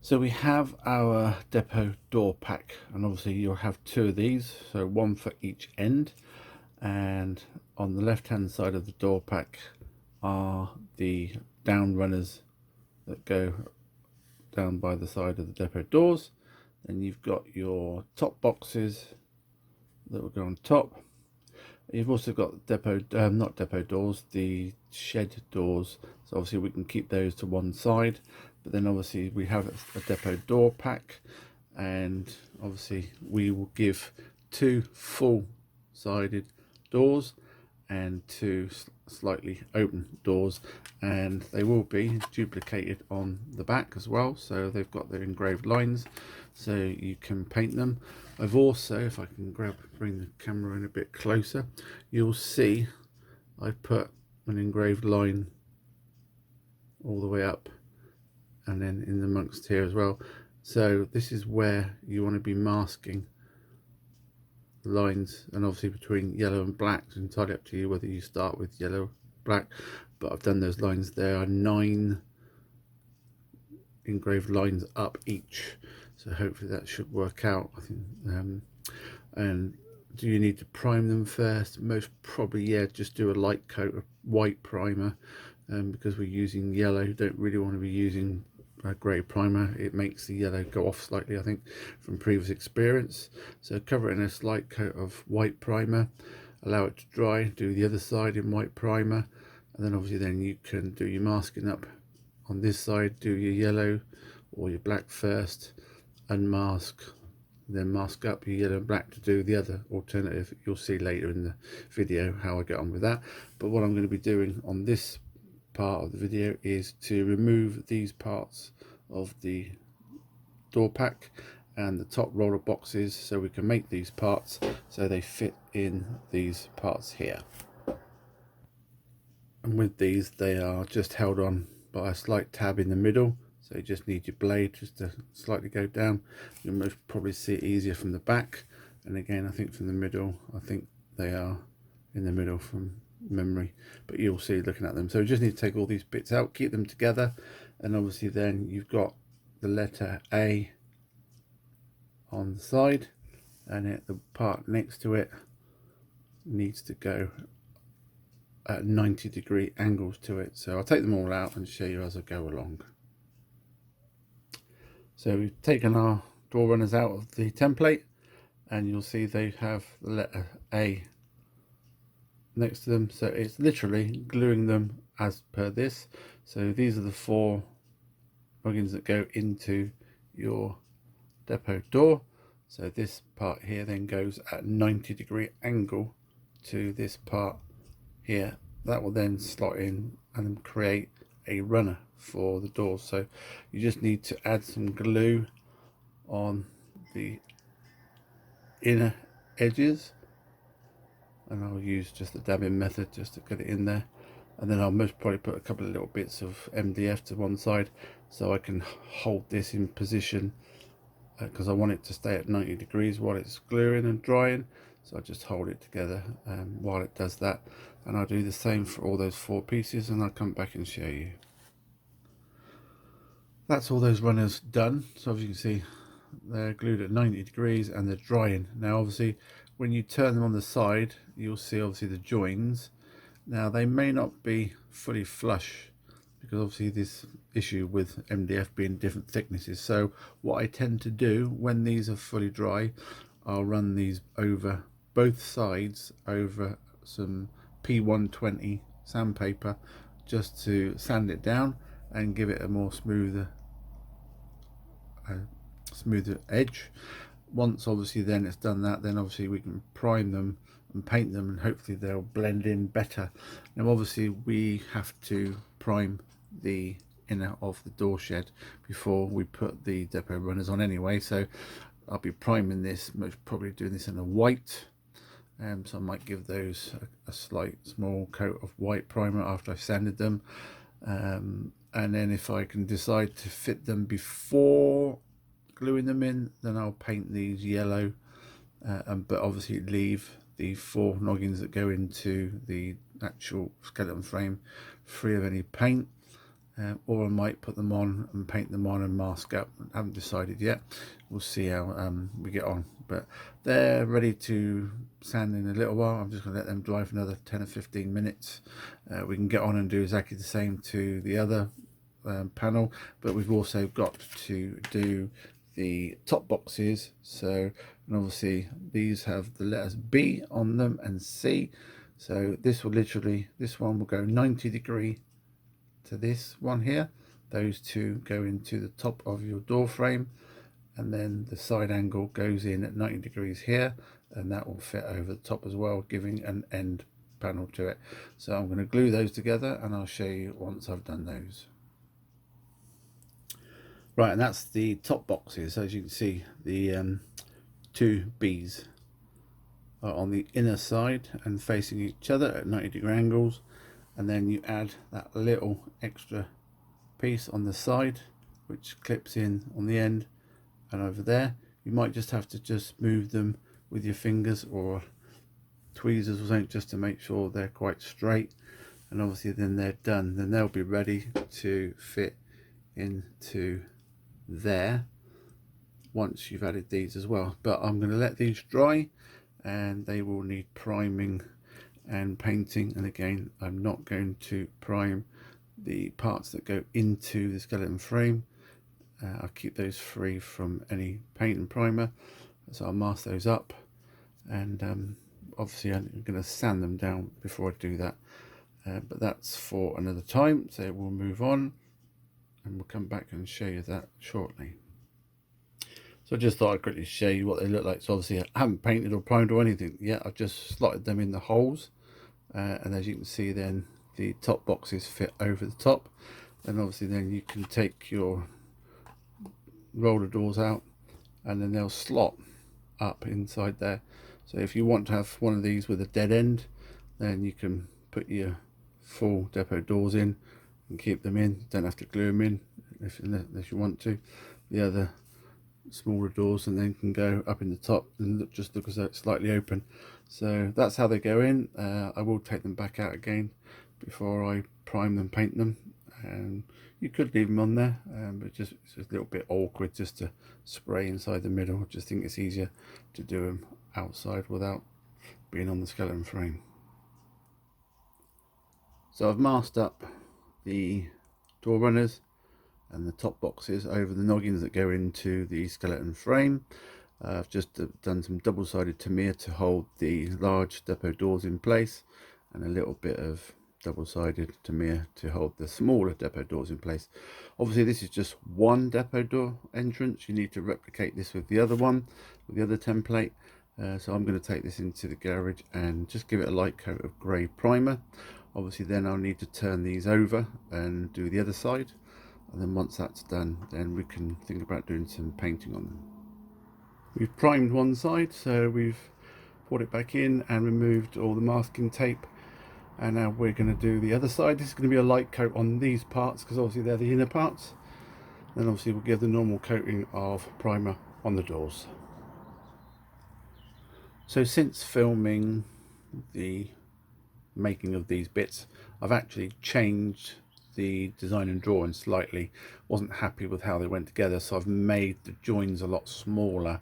So we have our depot door pack, and obviously you'll have two of these, so one for each end. And on the left hand side of the door pack are the down runners that go down by the side of the depot doors. Then you've got your top boxes that will go on top. You've also got depot, not depot doors, the shed doors. So obviously we can keep those to one side, but then obviously we have a depot door pack, and obviously we will give two full-sided doors and two slightly open doors, and they will be duplicated on the back as well, so they've got their engraved lines so you can paint them. I've also, if I can bring the camera in a bit closer, you'll see I've put an engraved line all the way up and then in amongst here as well. So this is where you want to be masking the lines, and obviously between yellow and black it's entirely up to you whether you start with yellow, black, but I've done those lines. There are 9 engraved lines up each, so hopefully that should work out. I think and do you need to prime them first? Most probably, yeah. Just do a light coat of white primer, because we're using yellow. You don't really want to be using a grey primer. It makes the yellow go off slightly, I think, from previous experience. So cover it in a slight coat of white primer, allow it to dry, do the other side in white primer, and then obviously then you can do your masking up on this side. Do your yellow or your black first, unmask, then mask up your yellow and black to do the other alternative. You'll see later in the video how I get on with that. But what I'm going to be doing on this part of the video is to remove these parts of the door pack and the top roller boxes, so we can make these parts so they fit in these parts here. And with these, they are just held on by a slight tab in the middle, so you just need your blade just to slightly go down. You'll most probably see it easier from the back, and again I think from the middle, I think they are in the middle from memory, but you'll see looking at them. So you just need to take all these bits out, keep them together, and obviously then you've got the letter A on the side, and the part next to it needs to go at 90-degree angles to it. So I'll take them all out and show you as I go along. So we've taken our door runners out of the template, and you'll see they have the letter A next to them, so it's literally gluing them as per this. So these are the 4 plugins that go into your depot door. So this part here then goes at 90-degree angle to this part here. That will then slot in and create a runner for the door. So you just need to add some glue on the inner edges, and I'll use just the dabbing method just to get it in there, and then I'll most probably put a couple of little bits of MDF to one side so I can hold this in position, because I want it to stay at 90 degrees while it's gluing and drying. So I just hold it together while it does that, and I'll do the same for all those 4 pieces, and I'll come back and show you. That's all those runners done. So as you can see, they're glued at 90 degrees and they're drying. Now obviously when you turn them on the side, you'll see obviously the joins. Now they may not be fully flush because obviously this issue with MDF being different thicknesses. So what I tend to do when these are fully dry, I'll run these over both sides over some P120 sandpaper just to sand it down and give it a more smoother edge. Once obviously then it's done that, then obviously we can prime them and paint them, and hopefully they'll blend in better. Now obviously we have to prime the inner of the door shed before we put the depot runners on anyway, so I'll be priming this, most probably doing this in a white, so I might give those a slight small coat of white primer after I've sanded them, and then if I can decide to fit them before gluing them in, then I'll paint these yellow, but obviously leave the 4 noggins that go into the actual skeleton frame free of any paint. or I might put them on and paint them on and mask up. I haven't decided yet. We'll see how we get on, but they're ready to sand in a little while. I'm just going to let them dry for another 10 or 15 minutes. We can get on and do exactly the same to the other panel, but we've also got to do the top boxes. So, and obviously these have the letters B on them and C, so this will literally, this one will go 90° to this one here. Those two go into the top of your door frame, and then the side angle goes in at 90° here, and that will fit over the top as well, giving an end panel to it. So I'm going to glue those together and I'll show you once I've done those. Right, and that's the top boxes. As you can see, the two B's are on the inner side and facing each other at 90° angles, and then you add that little extra piece on the side which clips in on the end and over there. You might just have to just move them with your fingers or tweezers or something just to make sure they're quite straight, and obviously then they're done, then they'll be ready to fit into there once you've added these as well. But I'm going to let these dry, and they will need priming and painting. And again, I'm not going to prime the parts that go into the skeleton frame. I'll keep those free from any paint and primer, so I'll mask those up, and obviously I'm going to sand them down before I do that, but that's for another time. So we'll move on and we'll come back and show you that shortly. So I just thought I'd quickly show you what they look like. So obviously I haven't painted or primed or anything yet. I've just slotted them in the holes, and as you can see, then the top boxes fit over the top. And obviously then you can take your roller doors out and then they'll slot up inside there. So if you want to have one of these with a dead end, then you can put your full depot doors in and keep them in. Don't have to glue them in unless you want to. The other smaller doors and then can go up in the top and just look as though it's slightly open. So that's how they go in. I will take them back out again before I prime them, paint them, and you could leave them on there, but it's a little bit awkward just to spray inside the middle. I just think it's easier to do them outside without being on the skeleton frame. So I've masked up the door runners and the top boxes over the noggins that go into the skeleton frame. I've just done some double-sided Tamiya to hold the large depot doors in place, and a little bit of double-sided Tamiya to hold the smaller depot doors in place. Obviously this is just one depot door entrance. You need to replicate this with the other one, with the other template. So I'm going to take this into the garage and just give it a light coat of grey primer. Obviously then I'll need to turn these over and do the other side, and then once that's done, then we can think about doing some painting on them. We've primed one side, so we've poured it back in and removed all the masking tape, and now we're going to do the other side. This is going to be a light coat on these parts because obviously they're the inner parts. Then obviously we'll give the normal coating of primer on the doors. So since filming the making of these bits, I've actually changed the design and drawing slightly. Wasn't happy with how they went together, so I've made the joins a lot smaller.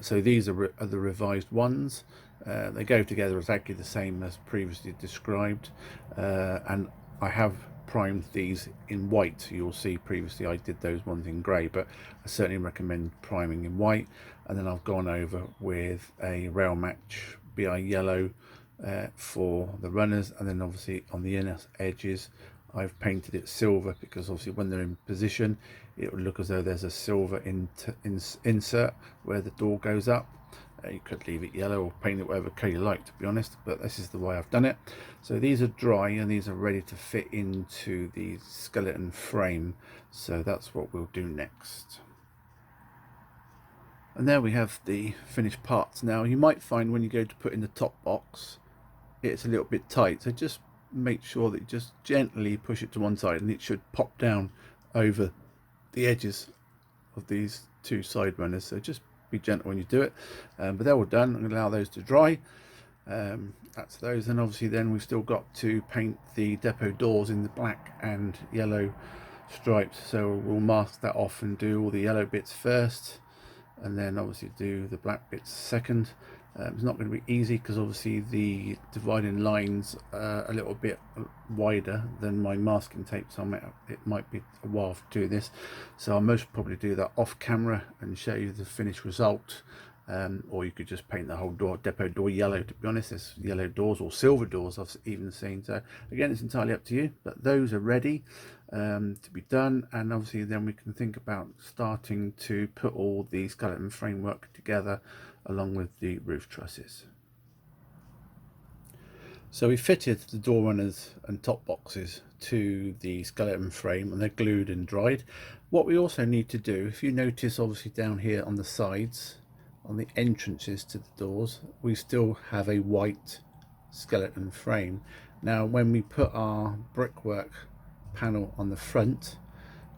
So these are the revised ones. They go together exactly the same as previously described, and I have primed these in white. You'll see previously I did those ones in grey, but I certainly recommend priming in white. And then I've gone over with a Rail Match BI yellow for the runners, and then obviously on the inner edges I've painted it silver, because obviously when they're in position it will look as though there's a silver insert where the door goes up. You could leave it yellow or paint it whatever colour you like, to be honest, but this is the way I've done it. So these are dry and these are ready to fit into the skeleton frame, so that's what we'll do next. And there we have the finished parts. Now you might find when you go to put in the top box it's a little bit tight, so just make sure that you just gently push it to one side and it should pop down over the edges of these two side runners. So just be gentle when you do it, but they're all done. I'm going to allow those to dry, That's those. And obviously then we've still got to paint the depot doors in the black and yellow stripes, so we'll mask that off and do all the yellow bits first, and then obviously do the black bits second. It's not going to be easy because obviously the dividing lines are a little bit wider than my masking tape, so it might be a while to do this, so I'll most probably do that off camera and show you the finished result. Or you could just paint the whole depot door yellow. To be honest, there's yellow doors or silver doors I've even seen, so again it's entirely up to you, but those are ready to be done. And obviously then we can think about starting to put all the skeleton framework together along with the roof trusses. So we fitted the door runners and top boxes to the skeleton frame, and they're glued and dried. What we also need to do, if you notice obviously down here on the sides, on the entrances to the doors, we still have a white skeleton frame. Now when we put our brickwork panel on the front,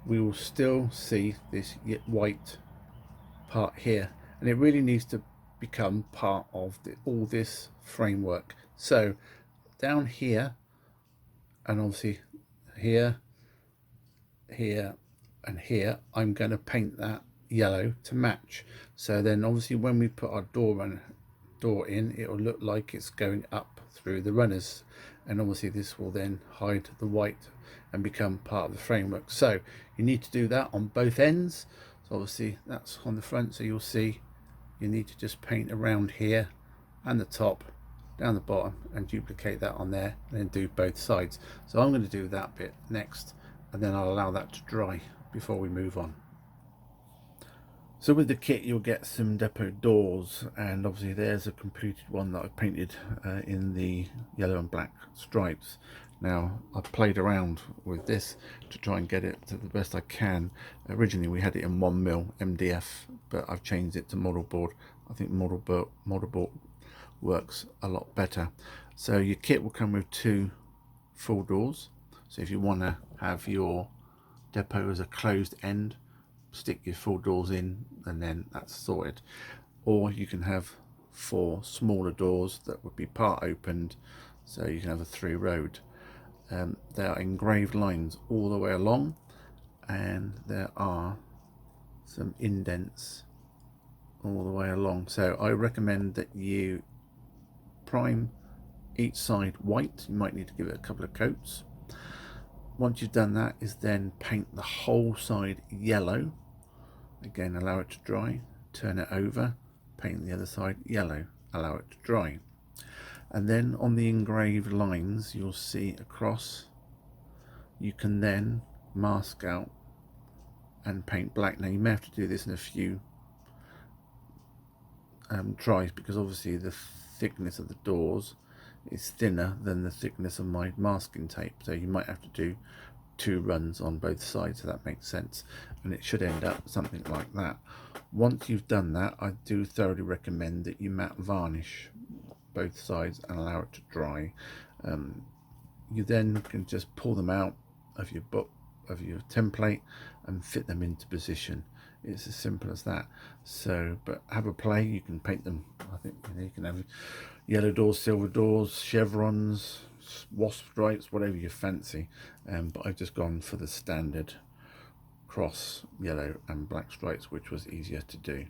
we will still see this white part here, and it really needs to become part of all this framework. So down here, and obviously here, here and here, I'm going to paint that yellow to match. So then obviously when we put our door in, it will look like it's going up through the runners, and obviously this will then hide the white and become part of the framework. So you need to do that on both ends. So obviously that's on the front, so you'll see you need to just paint around here and the top, down the bottom, and duplicate that on there, and then do both sides. So I'm going to do that bit next, and then I'll allow that to dry before we move on. So with the kit you'll get some depot doors, and obviously there's a completed one that I've painted in the yellow and black stripes. Now I've played around with this to try and get it to the best I can. Originally we had it in 1mm MDF, but I've changed it to model board. I think model board works a lot better. So your kit will come with 2 full doors. So if you want to have your depot as a closed end, stick your full doors in and then that's sorted. Or you can have 4 smaller doors that would be part opened, so you can have a 3-road. There are engraved lines all the way along, and there are some indents all the way along. So I recommend that you prime each side white. You might need to give it a couple of coats. Once you've done that, is then paint the whole side yellow. Again, allow it to dry, turn it over, paint the other side yellow, allow it to dry. And then on the engraved lines you'll see across, you can then mask out and paint black. Now you may have to do this in a few tries, because obviously the thickness of the doors is thinner than the thickness of my masking tape, so you might have to do 2 runs on both sides, so that makes sense, and it should end up something like that. Once you've done that, I do thoroughly recommend that you matte varnish both sides and allow it to dry. You then can just pull them out of your template and fit them into position. It's as simple as that. So, but have a play. You can paint them. I think you can have yellow doors, silver doors, chevrons, wasp stripes, whatever you fancy. But I've just gone for the standard cross yellow and black stripes, which was easier to do.